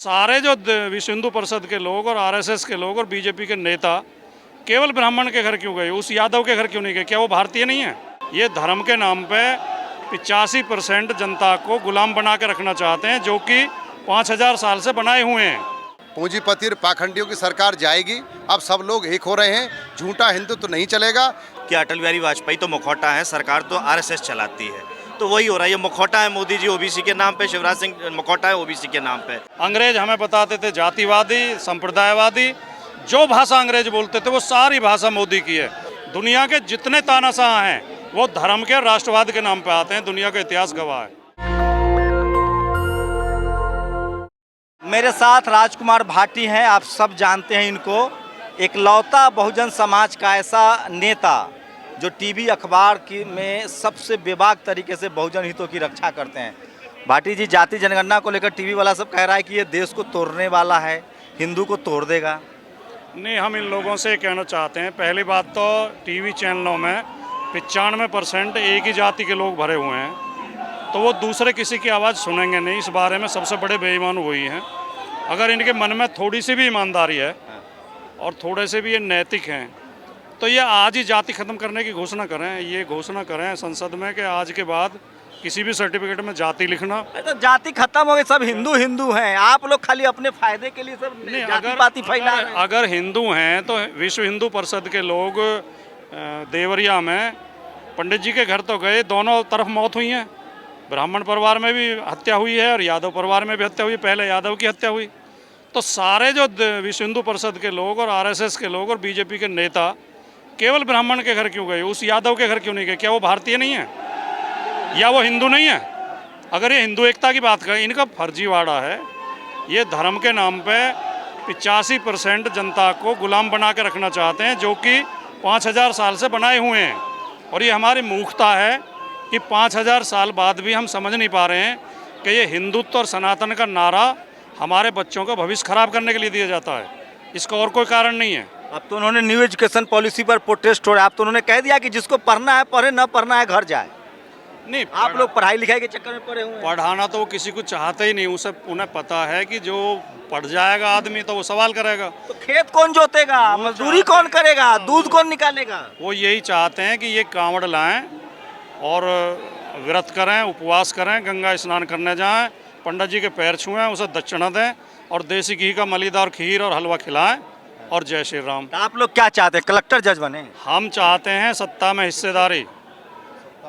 सारे जो विश्व हिंदू परिषद के लोग और आरएसएस के लोग और बीजेपी के नेता केवल ब्राह्मण के घर क्यों गए, उस यादव के घर क्यों नहीं गए? क्या वो भारतीय नहीं है? ये धर्म के नाम पे 85% जनता को गुलाम बना के रखना चाहते हैं, जो कि 5000 साल से बनाए हुए हैं। पूंजीपति और पाखंडियों की सरकार जाएगी। अब सब लोग एक हो रहे हैं, झूठा हिंदुत्व तो नहीं चलेगा। कि अटल बिहारी वाजपेयी तो मुखौटा है, सरकार तो आरएसएस चलाती है, तो वही हो रहा है। ये मुखौटा है मोदी जी ओबीसी के नाम पे, शिवराज सिंह मुखौटा है ओबीसी के नाम पे। अंग्रेज हमें बताते थे जातिवादी, संप्रदायवादी। जो भाषा अंग्रेज बोलते थे वो सारी भाषा मोदी की है। दुनिया के जितने तानाशाह हैं वो धर्म के राष्ट्रवाद के नाम पे आते हैं। दुनिया का इतिहास गवाह है। मेरे साथ राजकुमार भाटी हैं, आप सब जानते हैं इनको। इकलौता बहुजन समाज का ऐसा नेता जो टीवी अखबार की में सबसे बेबाक तरीके से बहुजन हितों की रक्षा करते हैं। भाटी जी, जाति जनगणना को लेकर टीवी वाला सब कह रहा है कि ये देश को तोड़ने वाला है, हिंदू को तोड़ देगा। नहीं, हम इन लोगों से कहना चाहते हैं, पहली बात तो टीवी चैनलों में 95% एक ही जाति के लोग भरे हुए हैं, तो वो दूसरे किसी की आवाज़ सुनेंगे नहीं। इस बारे में सबसे बड़े बेईमान वही हैं। अगर इनके मन में थोड़ी सी भी ईमानदारी है और थोड़े से भी ये नैतिक हैं, तो ये आज ही जाति खत्म करने की घोषणा करें। ये घोषणा करें संसद में कि आज के बाद किसी भी सर्टिफिकेट में जाति लिखना। तो जाति खत्म हो गई, सब हिंदू हिंदू हैं। आप लोग खाली अपने फायदे के लिए सब जाति-पाति फैला रहे हैं। अगर हिंदू हैं तो विश्व हिंदू परिषद के लोग देवरिया में पंडित जी के घर तो गए, दोनों तरफ मौत हुई है। ब्राह्मण परिवार में भी हत्या हुई है और यादव परिवार में भी हत्या हुई। पहले यादव की हत्या हुई। तो सारे जो विश्व हिंदू परिषद के लोग और आरएसएस के लोग और बीजेपी के नेता केवल ब्राह्मण के घर क्यों गए, उस यादव के घर क्यों नहीं गए? क्या वो भारतीय नहीं है या वो हिंदू नहीं है? अगर ये हिंदू एकता की बात करें, इनका फर्जीवाड़ा है। ये धर्म के नाम पे 85% जनता को गुलाम बना के रखना चाहते हैं, जो कि 5000 साल से बनाए हुए हैं। और ये हमारी मूर्खता है कि 5000 साल बाद भी हम समझ नहीं पा रहे हैं कि ये हिंदुत्व और सनातन का नारा हमारे बच्चों का भविष्य खराब करने के लिए दिया जाता है। इसका और कोई कारण नहीं है। अब तो उन्होंने न्यू एजुकेशन पॉलिसी पर प्रोटेस्ट हो रहा है। अब तो उन्होंने कह दिया कि जिसको पढ़ना है पढ़े, न पढ़ना है घर जाए। नहीं, आप लोग पढ़ाई लिखाई के चक्कर में पड़े हुए हैं। पढ़ाना तो वो किसी को चाहते ही नहीं। उसे उन्हें पता है कि जो पढ़ जाएगा आदमी तो वो सवाल करेगा। तो खेत कौन जोतेगा, मजदूरी कौन करेगा, दूध कौन निकालेगा? वो यही चाहते हैं कि ये कांवड़ लाएं और व्रत करें, उपवास करें, गंगा स्नान करने जाएं, पंडित जी के पैर छुएं, उसे दक्षिणा दें और देसी घी का मलीदार खीर और हलवा खिलाएं और जय श्री राम। तो आप लोग क्या चाहते हैं, कलेक्टर जज बने? हम चाहते हैं सत्ता में हिस्सेदारी,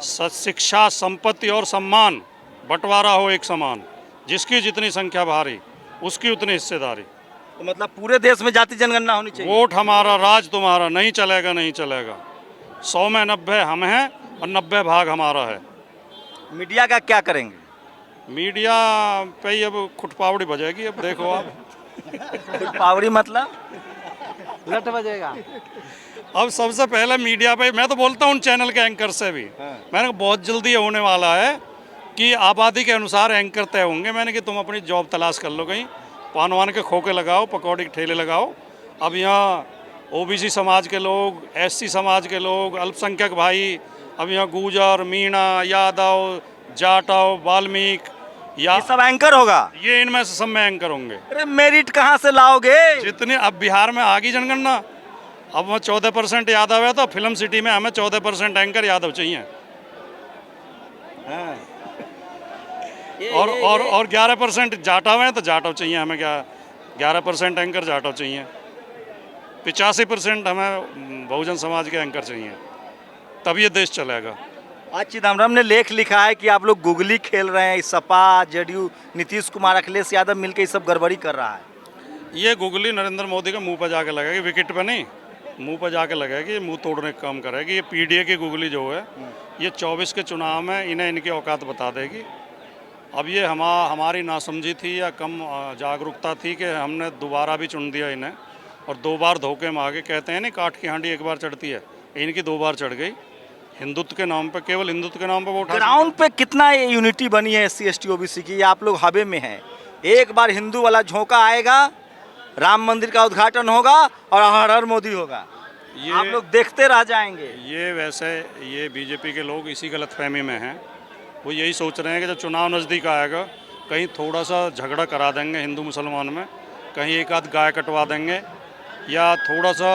शिक्षा, संपत्ति और सम्मान बंटवारा हो एक समान। जिसकी जितनी संख्या भारी उसकी उतनी हिस्सेदारी। तो मतलब पूरे देश में जाति जनगणना होनी चाहिए। वोट हमारा, राज तुम्हारा। नहीं चलेगा, नहीं चलेगा। 100 में 90 हम हैं और 90 भाग हमारा है। मीडिया का क्या करेंगे? मीडिया पे ही अब खुटपावड़ी बजेगी। अब देखो आप। पावड़ी मतलब लट बजेगा। अब सबसे पहले मीडिया पे मैं तो बोलता हूँ उन चैनल के एंकर से भी, मैंने कहा बहुत जल्दी ये होने वाला है कि आबादी के अनुसार एंकर तय होंगे। मैंने कि तुम अपनी जॉब तलाश कर लो, कहीं पान वान के खोखे लगाओ, पकौड़ी के ठेले लगाओ। अब यहाँ ओबीसी समाज के लोग, एससी समाज के लोग, अल्पसंख्यक भाई, अब यहाँ गुर्जर, मीणा, यादव, जाटव, वाल्मीकि, या ये सब एंकर होगा। ये इनमें से सब में एंकर होंगे। अरे मेरिट कहाँ से लाओगे? जितने अब बिहार में आ गई जनगणना, अब वहाँ 14% यादव है, तो फिल्म सिटी में हमें 14% एंकर यादव चाहिए। और 11% जाटव हैं, तो जाटव चाहिए हमें। क्या 11% एंकर जाटव चाहिए। 85% हमें बहुजन समाज के एंकर चाहिए, तब ये देश चलेगा। आज चिदम्बरम ने लेख लिखा है कि आप लोग गुगली खेल रहे हैं। सपा, जेडीयू, नीतीश कुमार, अखिलेश यादव मिलकर ये सब गड़बड़ी कर रहा है। ये गुगली नरेंद्र मोदी के मुंह पर जाके लगेगी, विकेट पे नहीं, मुंह पर जाके लगेगी। मुंह तोड़ने का काम करेगी। ये पीडीए की गुगली जो है, ये 24 के चुनाव में इन्हें इनकी औकात बता देगी। अब ये हमारी नासमझी थी या कम जागरूकता थी कि हमने दोबारा भी चुन दिया इन्हें, और 2 बार धोखे में आगे। कहते हैं नहीं, काठ की हांडी 1 बार चढ़ती है, इनकी 2 बार चढ़ गई। हिंदुत्व के नाम पे, केवल हिंदुत्व के नाम पे वोट। ग्राउंड पे कितना यूनिटी बनी है SC ST OBC की? आप लोग हवे में हैं। एक बार हिंदू वाला झोंका आएगा, राम मंदिर का उद्घाटन होगा और हर हर मोदी होगा। ये आप लोग देखते रह जाएंगे। ये वैसे ये बीजेपी के लोग इसी गलतफहमी में हैं। वो यही सोच रहे हैं कि जब चुनाव नज़दीक आएगा, कहीं थोड़ा सा झगड़ा करा देंगे हिंदू मुसलमान में, कहीं एक आध गाय कटवा देंगे, या थोड़ा सा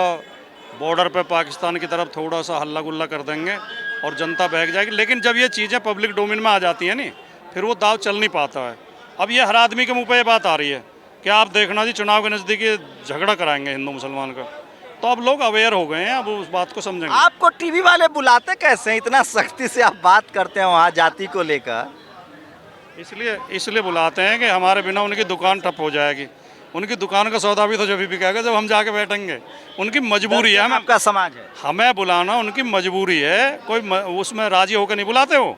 बॉर्डर पे पाकिस्तान की तरफ थोड़ा सा हल्ला गुल्ला कर देंगे और जनता बहक जाएगी। लेकिन जब ये चीज़ें पब्लिक डोमेन में आ जाती हैं नहीं, फिर वो दाव चल नहीं पाता है। अब ये हर आदमी के मुंह पे ये बात आ रही है कि आप देखना जी चुनाव के नज़दीक ये झगड़ा कराएंगे हिंदू मुसलमान का, तो अब लोग अवेयर हो गए हैं, अब उस बात को समझेंगे। आपको टीवी वाले बुलाते कैसे हैं? इतना सख्ती से आप बात करते हैं वहाँ जाति को लेकर। इसलिए बुलाते हैं कि हमारे बिना उनकी दुकान ठप हो जाएगी। उनकी दुकान का सौदा भी तो जब भी बिकेगा जब हम जाके बैठेंगे। उनकी मजबूरी है, हमें आपका समाज है, हमें बुलाना उनकी मजबूरी है। कोई उसमें राजी होकर नहीं बुलाते हो।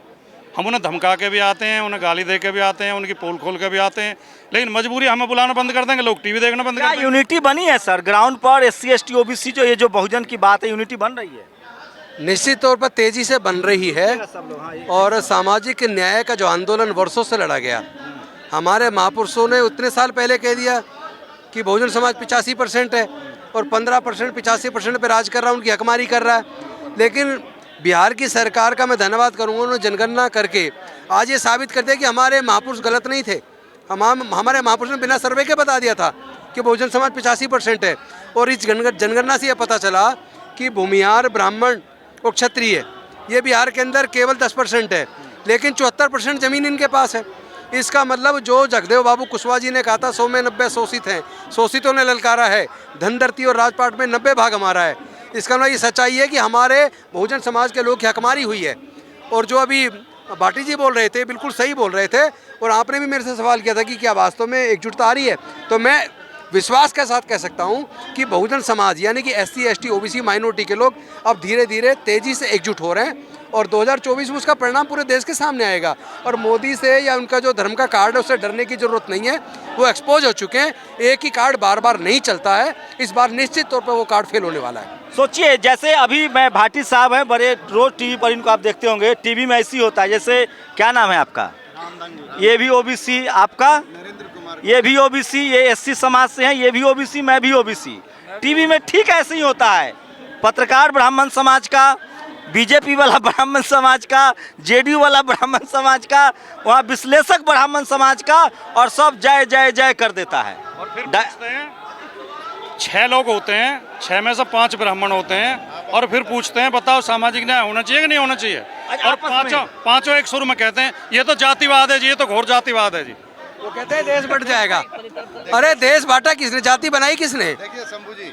हम उन्हें धमका के भी आते हैं, उन्हें गाली दे के भी आते हैं, उनकी पोल खोल के भी आते हैं, लेकिन मजबूरी हमें बुलाना बंद कर देंगे, लोग टीवी देखना बंद कर देंगे। यूनिटी बनी है सर ग्राउंड पर? SC ST OBC जो ये जो बहुजन की बात है, यूनिटी बन रही है? निश्चित तौर पर तेजी से बन रही है। और सामाजिक न्याय का जो आंदोलन वर्षों से लड़ा गया, हमारे महापुरुषों ने उतने साल पहले कह दिया कि बहुजन समाज 85% है और 15% 85% पे राज कर रहा है, उनकी हकमारी कर रहा है। लेकिन बिहार की सरकार का मैं धन्यवाद करूंगा, उन्होंने जनगणना करके आज ये साबित कर दिया कि हमारे महापुरुष गलत नहीं थे। हमारे महापुरुष ने बिना सर्वे के बता दिया था कि बहुजन समाज 85% है। और इस जनगणना से यह पता चला कि भूमिहार, ब्राह्मण और क्षत्रिय ये बिहार के अंदर केवल 10% है, लेकिन 74% ज़मीन इनके पास है। इसका मतलब जो जगदेव बाबू कुशवाहा जी ने कहा था 100 में 90 शोषित हैं, शोषितों ने ललकारा है, धनधरती और राजपाट में 90 भाग हमारा है। इसका मतलब ये सच्चाई है कि हमारे बहुजन समाज के लोग की हकमारी हुई है। और जो अभी भाटी जी बोल रहे थे, बिल्कुल सही बोल रहे थे, और आपने भी मेरे से सवाल किया था कि क्या वास्तव में एकजुटता आ रही है, तो मैं विश्वास के साथ कह सकता हूं कि बहुजन समाज यानी कि SC ST OBC माइनॉरिटी के लोग अब धीरे धीरे तेज़ी से एकजुट हो रहे हैं। और 2024 में उसका परिणाम पूरे देश के सामने आएगा। और मोदी से या उनका जो धर्म का कार्ड है उससे डरने की ज़रूरत नहीं है, वो एक्सपोज हो चुके हैं। एक ही कार्ड बार बार नहीं चलता है, इस बार निश्चित तौर पर वो कार्ड फेल होने वाला है। सोचिए, जैसे अभी मैं भाटी साहब हैं, बड़े रोज टीवी पर इनको आप देखते होंगे। टीवी में ऐसी होता है, जैसे क्या नाम है आपका? ये भी OBC, आपका? ये भी OBC, ये SC समाज से हैं, ये भी OBC, मैं भी OBC। टीवी में ठीक ऐसे ही होता है। पत्रकार ब्राह्मण समाज का, BJP वाला ब्राह्मण समाज का, JDU वाला ब्राह्मण समाज का, वहाँ विश्लेषक ब्राह्मण समाज का, और सब जय जय जय कर देता है। और फिर पूछते हैं 6 लोग होते हैं, 6 में से 5 ब्राह्मण होते हैं, और फिर पूछते हैं बताओ सामाजिक न्याय होना चाहिए कि नहीं होना चाहिए, और पांचों एक सुर में कहते हैं ये तो जातिवाद है जी, ये तो घोर जातिवाद है जी। वो कहते हैं देश बट जाएगा। अरे देश बांटा किसने? जाति बनाई किसने? देखिए शंभू जी,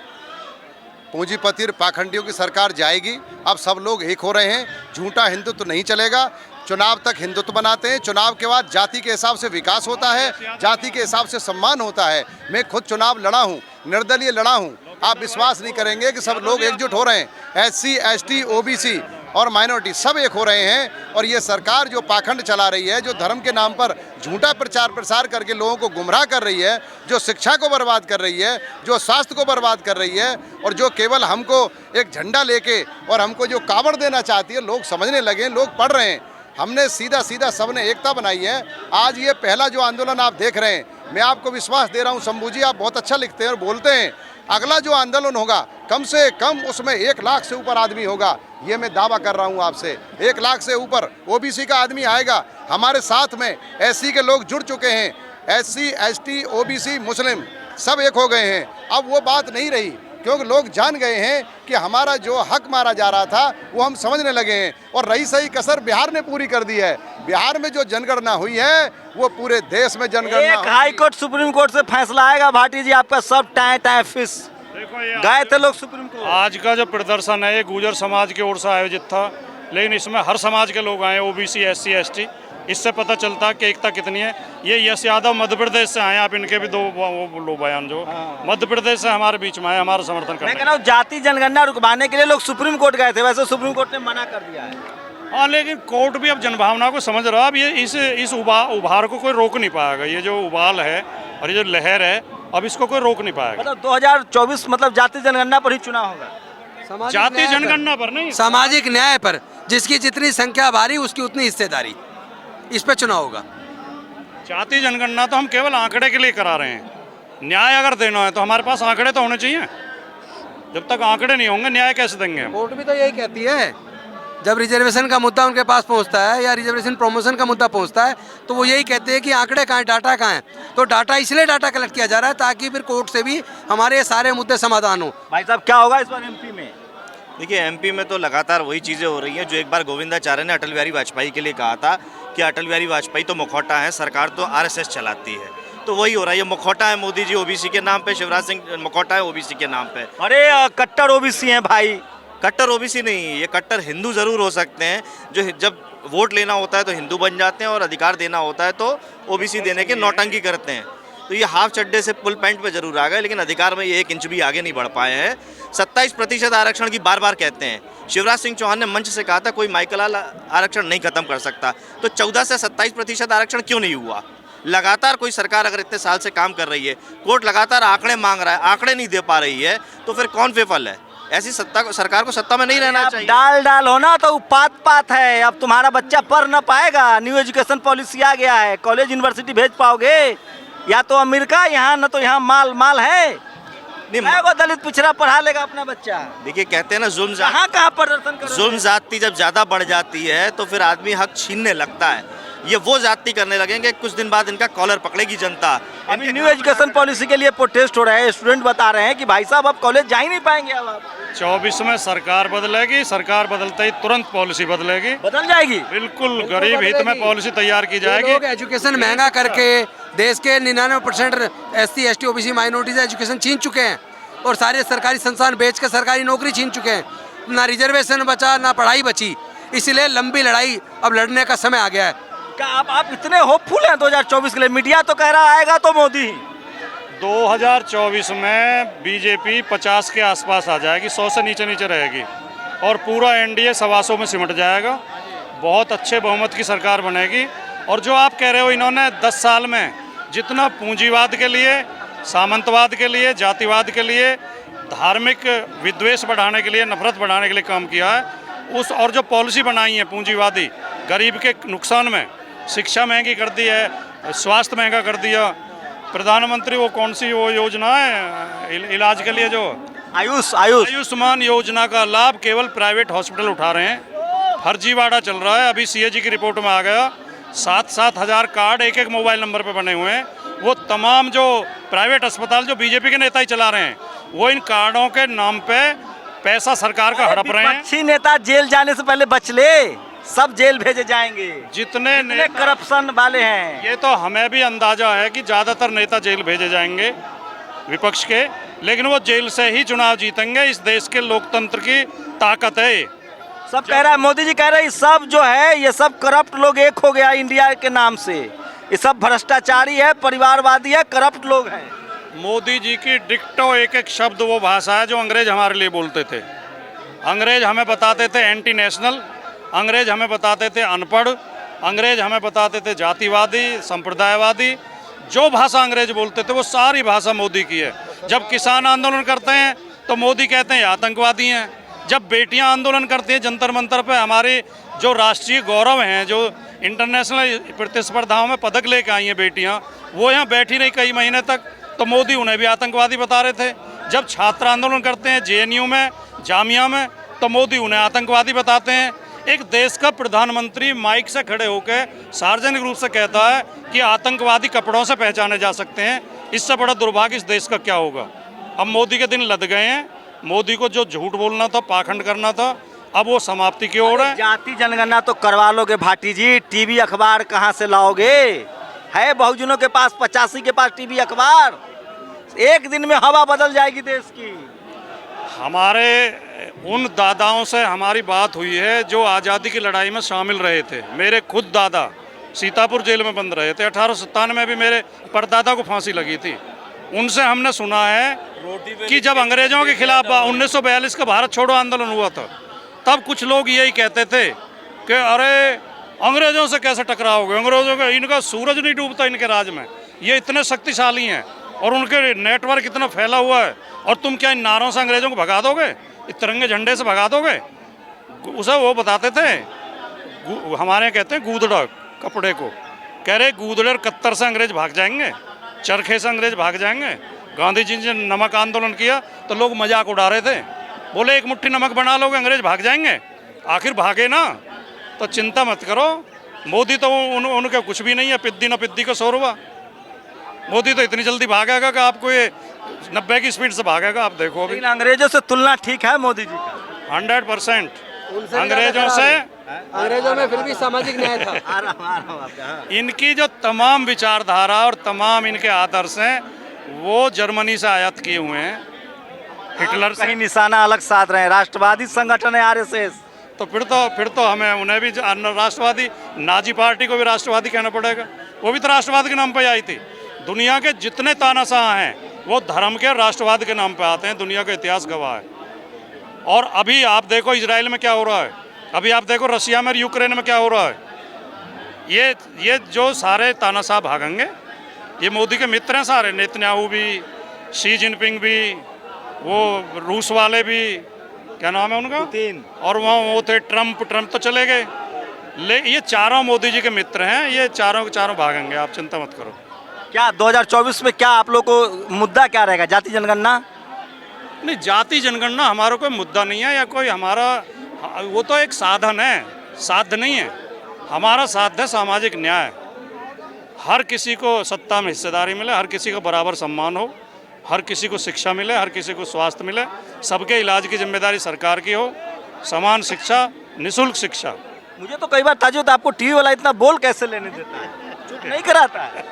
पूंजीपति और पाखंडियों की सरकार जाएगी। अब सब लोग एक हो रहे हैं, झूठा हिंदुत्व तो नहीं चलेगा। चुनाव तक हिंदुत्व बनाते हैं, चुनाव के बाद जाति के हिसाब से विकास होता है, जाति के हिसाब से सम्मान होता है। मैं खुद चुनाव लड़ा हूँ, निर्दलीय लड़ा हूँ। आप विश्वास नहीं करेंगे कि सब लोग एकजुट हो रहे हैं। SC ST OBC और माइनॉरिटी सब एक हो रहे हैं। और ये सरकार जो पाखंड चला रही है, जो धर्म के नाम पर झूठा प्रचार प्रसार करके लोगों को गुमराह कर रही है, जो शिक्षा को बर्बाद कर रही है, जो स्वास्थ्य को बर्बाद कर रही है, और जो केवल हमको एक झंडा लेके और हमको जो कावड़ देना चाहती है, लोग समझने लगे, लोग पढ़ रहे हैं। हमने सीधा सीधा सबने एकता बनाई है। आज ये पहला जो आंदोलन आप देख रहे हैं, मैं आपको विश्वास दे रहा हूँ शंभू जी, आप बहुत अच्छा लिखते हैं और बोलते हैं। अगला जो आंदोलन होगा कम से कम उसमें 1 लाख से ऊपर आदमी होगा, ये मैं दावा कर रहा हूँ आपसे। 1 लाख से ऊपर OBC का आदमी आएगा। हमारे साथ में SC के लोग जुड़ चुके हैं, SC ST OBC मुस्लिम सब एक हो गए हैं। अब वो बात नहीं रही, क्योंकि लोग जान गए हैं कि हमारा जो हक मारा जा रहा था वो हम समझने लगे हैं। और रही सही कसर बिहार ने पूरी कर दी है। बिहार में जो जनगणना हुई है वो पूरे देश में जनगणना। एक हाई कोर्ट सुप्रीम कोर्ट से फैसला आएगा भाटी जी, आपका सब टाइम फिस गए थे लोग सुप्रीम कोर्ट। आज का जो प्रदर्शन है ये गुर्जर समाज की ओर से आयोजित था, लेकिन इसमें हर समाज के लोग आए, OBC SC ST। इससे पता चलता है कि एकता कितनी है। ये यश यादव मध्य प्रदेश से आए, आप इनके भी दो लो बयान जो मध्य प्रदेश से हमारे बीच में आए, हमारा समर्थन करने। मैं कह रहा हूँ जाति जनगणना रुकवाने के लिए लोग सुप्रीम कोर्ट गए थे, वैसे सुप्रीम कोर्ट ने मना कर दिया है। हाँ, लेकिन कोर्ट भी अब जनभावना को समझ रहा है। अब ये इस उभार को कोई रोक नहीं पाएगा। ये जो उबाल है और ये जो लहर है, अब इसको कोई रोक नहीं पाएगा। मतलब 2024 मतलब जाति जनगणना पर ही चुनाव होगा? जाति जनगणना पर नहीं, सामाजिक न्याय पर। जिसकी जितनी संख्या भारी उसकी उतनी हिस्सेदारी, इस पे चुनाव होगा। जाति जनगणना तो हम केवल आंकड़े के लिए करा रहे हैं। न्याय अगर देना है तो हमारे पास आंकड़े तो होने चाहिए। जब तक आंकड़े नहीं होंगे न्याय कैसे देंगे हम? कोर्ट भी तो यही कहती है, जब रिजर्वेशन का मुद्दा उनके पास पहुंचता है या रिजर्वेशन प्रमोशन का मुद्दा पहुंचता है तो वो यही कहते हैं कि आंकड़े कहाँ हैं, डाटा कहाँ है। तो डाटा इसलिए डाटा कलेक्ट किया जा रहा है ताकि फिर कोर्ट से भी हमारे सारे मुद्दे समाधान हो। भाई साहब क्या होगा इस बार एमपी में? देखिए एमपी में तो लगातार वही चीज़ें हो रही हैं जो एक बार गोविंदाचार्य ने अटल बिहारी वाजपेयी के लिए कहा था कि अटल बिहारी वाजपेयी तो मुखौटा है, सरकार तो आरएसएस चलाती है। तो वही हो रहा है, ये मुखौटा है मोदी जी ओबीसी के नाम पे, शिवराज सिंह मुखौटा है ओबीसी के नाम पे। अरे कट्टर ओबीसी हैं भाई। कट्टर ओबीसी नहीं, ये कट्टर हिंदू ज़रूर हो सकते हैं जो जब वोट लेना होता है तो हिंदू बन जाते हैं और अधिकार देना होता है तो ओबीसी देने के नौटंकी करते हैं। तो ये हाफ चड्डे से फुल पैंट पे जरूर आ गए, लेकिन अधिकार में ये 1 इंच भी आगे नहीं बढ़ पाए हैं। 27% आरक्षण की बार बार कहते हैं। शिवराज सिंह चौहान ने मंच से कहा था कोई माइकलाल आरक्षण नहीं खत्म कर सकता। तो 14 से 27% आरक्षण क्यों नहीं हुआ? लगातार कोई सरकार अगर इतने साल से काम कर रही है, कोर्ट लगातार आंकड़े मांग रहा है, आंकड़े नहीं दे पा रही है, तो फिर कौन विफल है? ऐसी सरकार को सत्ता में नहीं रहना चाहिए। डाल हो ना तो पात है। अब तुम्हारा बच्चा पढ़ ना पाएगा, न्यू एजुकेशन पॉलिसी आ गया है, कॉलेज यूनिवर्सिटी भेज पाओगे या तो अमेरिका, यहाँ न तो यहाँ माल है। नहीं वो दलित पिछड़ा पढ़ा लेगा अपना बच्चा। देखिए कहते हैं ना जुल्म कहाँ प्रदर्शन करोगे? जुल्म जाति जब ज़्यादा बढ़ जाती है तो फिर आदमी हक छीनने लगता है। ये वो जाति करने लगेंगे, कुछ दिन बाद इनका कॉलर पकड़ेगी जनता। अभी न्यू एजुकेशन पॉलिसी के लिए प्रोटेस्ट हो रहा है, स्टूडेंट बता रहे हैं कि भाई साहब अब कॉलेज जा ही नहीं पाएंगे। अब आप 24 में सरकार बदलेगी, सरकार बदलते ही तुरंत पॉलिसी बदलेगी, बदल जाएगी। बिल्कुल गरीब हित में पॉलिसी तैयार की जाएगी। लोग एजुकेशन महंगा करके देश के 99% SC ST OBC minorities education छीन चुके हैं और सारे सरकारी संस्थान बेच के सरकारी नौकरी छीन चुके हैं। ना रिजर्वेशन बचा, ना पढ़ाई बची। इसलिए लंबी लड़ाई अब लड़ने का समय आ गया है। क्या आप इतने होपफुल हैं 2024 के लिए? मीडिया तो कह रहा आएगा तो मोदी। 2024 में बीजेपी 50 के आसपास आ जाएगी, 100 से नीचे रहेगी और पूरा एनडीए 125 में सिमट जाएगा। बहुत अच्छे बहुमत की सरकार बनेगी। और जो आप कह रहे हो, इन्होंने 10 साल में जितना पूंजीवाद के लिए, सामंतवाद के लिए, जातिवाद के लिए, धार्मिक विद्वेष बढ़ाने के लिए, नफरत बढ़ाने के लिए काम किया है, उस और जो पॉलिसी बनाई है पूंजीवादी, गरीब के नुकसान में, शिक्षा महंगी कर दी है, स्वास्थ्य महंगा कर दिया। प्रधानमंत्री वो कौन सी वो योजना है इलाज के लिए, जो आयुष्मान योजना का लाभ केवल प्राइवेट हॉस्पिटल उठा रहे हैं। फर्जीवाड़ा चल रहा है। अभी CAG की रिपोर्ट में आ गया 7-7 हज़ार कार्ड एक मोबाइल नंबर पे बने हुए हैं। वो तमाम जो प्राइवेट अस्पताल जो बीजेपी के नेता ही चला रहे हैं, वो इन कार्डों के नाम पे पैसा सरकार का हड़प रहे हैं। अच्छी नेता जेल जाने से पहले बच ले, सब जेल भेजे जाएंगे जितने करप्शन वाले हैं। ये तो हमें भी अंदाजा है कि ज़्यादातर नेता जेल भेजे जाएंगे विपक्ष के, लेकिन वो जेल से ही चुनाव जीतेंगे। इस देश के लोकतंत्र की ताकत है। सब कह रहा है, मोदी जी कह रहे हैं सब जो है ये सब करप्ट लोग एक हो गया इंडिया के नाम से, ये सब भ्रष्टाचारी है, परिवारवादी है, करप्ट लोग हैं। मोदी जी की डिक्टो एक शब्द वो भाषा है जो अंग्रेज हमारे लिए बोलते थे। अंग्रेज हमें बताते थे एंटी नेशनल, अंग्रेज हमें बताते थे अनपढ़, अंग्रेज हमें बताते थे जातिवादी, संप्रदायवादी। जो भाषा अंग्रेज बोलते थे वो सारी भाषा मोदी की है। जब किसान आंदोलन करते हैं तो मोदी कहते हैं आतंकवादी हैं। जब बेटियां आंदोलन करती हैं जंतर मंतर पे, हमारे जो राष्ट्रीय गौरव हैं, जो इंटरनेशनल प्रतिस्पर्धाओं में पदक लेके आई हैं बेटियां, वो यहाँ बैठी नहीं कई महीने तक, तो मोदी उन्हें भी आतंकवादी बता रहे थे। जब छात्र आंदोलन करते हैं JNU में, जामिया में, तो मोदी उन्हें आतंकवादी बताते हैं। एक देश का प्रधानमंत्री माइक से खड़े होकर सार्वजनिक रूप से कहता है कि आतंकवादी कपड़ों से पहचाने जा सकते हैं। इससे बड़ा दुर्भाग्य इस देश का क्या होगा? अब मोदी के दिन लद गए हैं। मोदी को जो झूठ बोलना था, पाखंड करना था, अब वो समाप्ति की ओर है। जाति जनगणना तो करवा लोगे भाटी जी, टीवी अखबार कहाँ से लाओगे? है बहुजनों के पास, 85 के पास टीवी अखबार। एक दिन में हवा बदल जाएगी देश की। हमारे उन दादाओं से हमारी बात हुई है जो आज़ादी की लड़ाई में शामिल रहे थे। मेरे खुद दादा सीतापुर जेल में बंद रहे थे। 1897 में भी मेरे परदादा को फांसी लगी थी। उनसे हमने सुना है कि जब अंग्रेजों के खिलाफ 1942 का भारत छोड़ो आंदोलन हुआ था, तब कुछ लोग यही कहते थे कि अरे अंग्रेजों से कैसे टकराओगे, अंग्रेजों का इनका सूरज नहीं डूबता इनके राज में, ये इतने शक्तिशाली हैं और उनके नेटवर्क इतना फैला हुआ है, और तुम क्या इन नारों से अंग्रेजों को भगा दोगे, इस तिरंगे झंडे से भगा दोगे? उसे वो बताते थे, हमारे कहते हैं गूदड़ा कपड़े को, कह रहे गूदड़े और कत्तर से अंग्रेज भाग जाएंगे, चरखे से अंग्रेज भाग जाएंगे। गांधी जी ने नमक आंदोलन किया तो लोग मजाक उड़ा रहे थे, बोले एक मुट्ठी नमक बना लोगे अंग्रेज भाग जाएंगे। आखिर भागे ना, तो चिंता मत करो। मोदी तो उनके कुछ भी नहीं है, पिद्दी न पिद्दी का सौरवा। मोदी तो इतनी जल्दी भागेगा कि आपको ये 90 की स्पीड से भागेगा, आप देखो अभी। लेकिन अंग्रेजों से तुलना ठीक है मोदी जी का? 100% अंग्रेजों में फिर भी सामाजिक न्याय था। इनकी जो तमाम विचारधारा और तमाम इनके आदर्श हैं वो जर्मनी से आयात किए हुए हैं, हिटलर से। कहीं निशाना अलग साध रहे हैं, राष्ट्रवादी संगठन है आरएसएस। तो फिर तो हमें उन्हें भी राष्ट्रवादी, नाजी पार्टी को भी राष्ट्रवादी कहना पड़ेगा। वो भी तो राष्ट्रवाद के नाम पे आई थी। दुनिया के जितने तानाशाह हैं वो धर्म के राष्ट्रवाद के नाम पे आते हैं, दुनिया का इतिहास गवाह है। और अभी आप देखो इजराइल में क्या हो रहा है, अभी आप देखो रशिया में, यूक्रेन में क्या हो रहा है। ये जो सारे तानाशाह भागेंगे, ये मोदी के मित्र हैं सारे, नेतन्याहू भी, शी जिनपिंग भी, वो रूस वाले भी, क्या नाम है उनका, और वहाँ वो थे ट्रम्प तो चले गए। ये चारों मोदी जी के मित्र हैं, ये चारों भागेंगे, आप चिंता मत करो। क्या 2024 में क्या आप लोग को मुद्दा क्या रहेगा? जाति जनगणना? नहीं, जाति जनगणना हमारा कोई मुद्दा नहीं है, या कोई हमारा, वो तो एक साधन है, साध्य नहीं है। हमारा साध्य है सामाजिक न्याय। हर किसी को सत्ता में हिस्सेदारी मिले, हर किसी को बराबर सम्मान हो, हर किसी को शिक्षा मिले, हर किसी को स्वास्थ्य मिले, सबके इलाज की जिम्मेदारी सरकार की हो, समान शिक्षा, निःशुल्क शिक्षा। मुझे तो कई बार ताजुब, आपको टीवी वाला इतना बोल कैसे लेने देता है, चुप नहीं कराता है?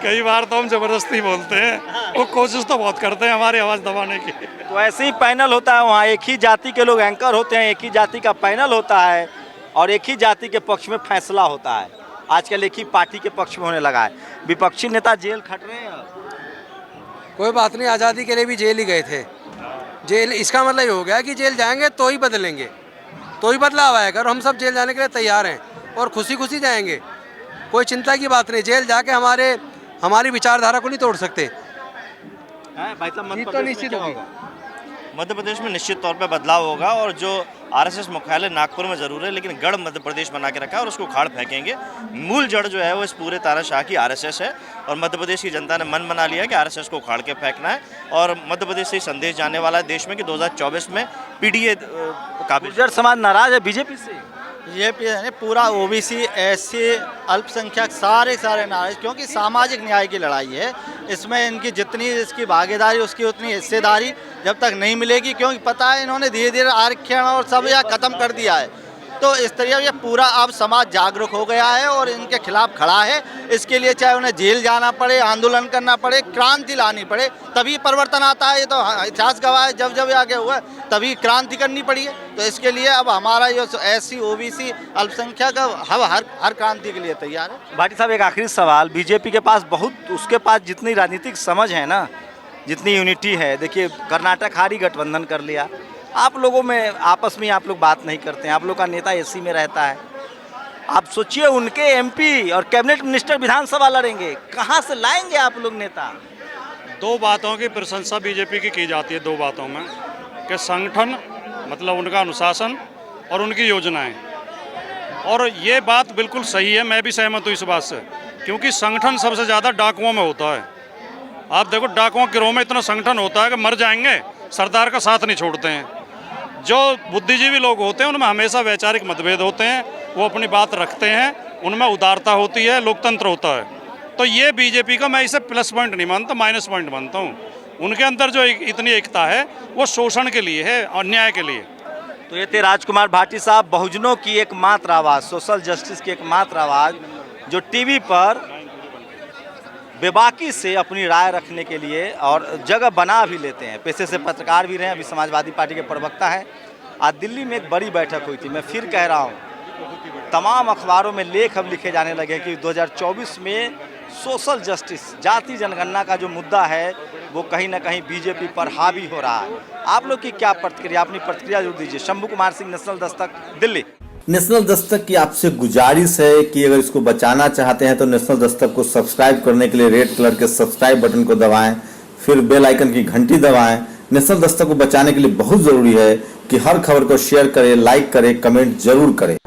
कई बार तो हम जबरदस्ती बोलते हैं, वो कोशिश तो बहुत करते हैं हमारी आवाज़ दबाने की। तो ऐसे ही पैनल होता है वहाँ, एक ही जाति के लोग एंकर होते हैं, एक ही जाति का पैनल होता है और एक ही जाति के पक्ष में फैसला होता है। आजकल एक ही पार्टी के पक्ष में होने लगा है। विपक्षी नेता जेल खट रहे हैं। कोई बात नहीं, आज़ादी के लिए भी जेल ही गए थे। जेल, इसका मतलब ये हो गया कि जेल जाएंगे तो ही बदलेंगे, तो ही बदलाव आएगा। और हम सब जेल जाने के लिए तैयार हैं और खुशी खुशी जाएंगे, कोई चिंता की बात नहीं। जेल जाके हमारी विचारधारा को नहीं तोड़ सकते। भाई साहब, जीत तो निश्चित होगी। मध्य प्रदेश में निश्चित तौर पे बदलाव होगा, और जो आरएसएस मुख्यालय नागपुर में ज़रूर है, लेकिन गढ़ मध्य प्रदेश बना के रखा है और उसको उखाड़ फेंकेंगे। मूल जड़ जो है वो इस पूरे तानाशाह की आरएसएस है, और मध्य प्रदेश की जनता ने मन बना लिया है कि आरएसएस को उखाड़ के फेंकना है। और मध्य प्रदेश से संदेश जाने वाला है देश में कि 2024 में पीडीए काबिल। गुर्जर समाज नाराज है बीजेपी से। ये पूरा ओबीसी, एससी, अल्पसंख्यक सारे नाराज, क्योंकि सामाजिक न्याय की लड़ाई है। इसमें इनकी जितनी इसकी भागीदारी, उसकी उतनी हिस्सेदारी जब तक नहीं मिलेगी, क्योंकि पता है इन्होंने धीरे धीरे आरक्षण और सब यह ख़त्म कर दिया है। तो इस तरह ये पूरा अब समाज जागरूक हो गया है और इनके खिलाफ खड़ा है। इसके लिए चाहे उन्हें जेल जाना पड़े, आंदोलन करना पड़े, क्रांति लानी पड़े, तभी परिवर्तन आता है। ये तो इतिहास गवाह है, जब आगे हुआ तभी क्रांति करनी पड़ी है। तो इसके लिए अब हमारा ये एससी, ओबीसी, अल्पसंख्यक हम हर क्रांति के लिए तैयार है। भाटी साहब, एक आखिरी सवाल। बीजेपी के पास उसके पास जितनी राजनीतिक समझ है ना, जितनी यूनिटी है, देखिए कर्नाटक हारी गठबंधन कर लिया। आप लोगों में आपस में आप लोग बात नहीं करते हैं, आप लोग का नेता एसी में रहता है। आप सोचिए उनके एमपी और कैबिनेट मिनिस्टर विधानसभा लड़ेंगे, कहाँ से लाएंगे आप लोग नेता? दो बातों की प्रशंसा बीजेपी की जाती है, दो बातों में, कि संगठन मतलब उनका अनुशासन और उनकी योजनाएं। और ये बात बिल्कुल सही है, मैं भी सहमत हूँ इस बात से, क्योंकि संगठन सबसे ज़्यादा डाकुओं में होता है। आप देखो डाकुओं गिरोह में इतना संगठन होता है कि मर जाएंगे, सरदार का साथ नहीं छोड़ते हैं। जो बुद्धिजीवी लोग होते हैं उनमें हमेशा वैचारिक मतभेद होते हैं, वो अपनी बात रखते हैं, उनमें उदारता होती है, लोकतंत्र होता है। तो ये बीजेपी का मैं इसे प्लस पॉइंट नहीं मानता, माइनस पॉइंट मानता हूँ। उनके अंदर जो इतनी एकता है वो शोषण के लिए है, अन्याय के लिए। तो ये थे राजकुमार भाटी साहब, बहुजनों की एकमात्र आवाज़, सोशल जस्टिस की एकमात्र आवाज़, जो टीवी पर बेबाकी से अपनी राय रखने के लिए और जगह बना भी लेते हैं। पेशे से पत्रकार भी रहे, अभी समाजवादी पार्टी के प्रवक्ता हैं। आज दिल्ली में एक बड़ी बैठक हुई थी। मैं फिर कह रहा हूँ, तमाम अखबारों में लेख अब लिखे जाने लगे कि 2024 में सोशल जस्टिस, जाति जनगणना का जो मुद्दा है वो कहीं ना कहीं बीजेपी पर हावी हो रहा है। आप लोग की क्या प्रतिक्रिया, अपनी प्रतिक्रिया जरूर दीजिए। शंभू कुमार सिंह, नेशनल दस्तक, दिल्ली। नेशनल दस्तक की आपसे गुजारिश है कि अगर इसको बचाना चाहते हैं तो नेशनल दस्तक को सब्सक्राइब करने के लिए रेड कलर के सब्सक्राइब बटन को दबाएं, फिर बेल आइकन की घंटी दबाएं। नेशनल दस्तक को बचाने के लिए बहुत जरूरी है कि हर खबर को शेयर करें, लाइक करें, कमेंट जरूर करें।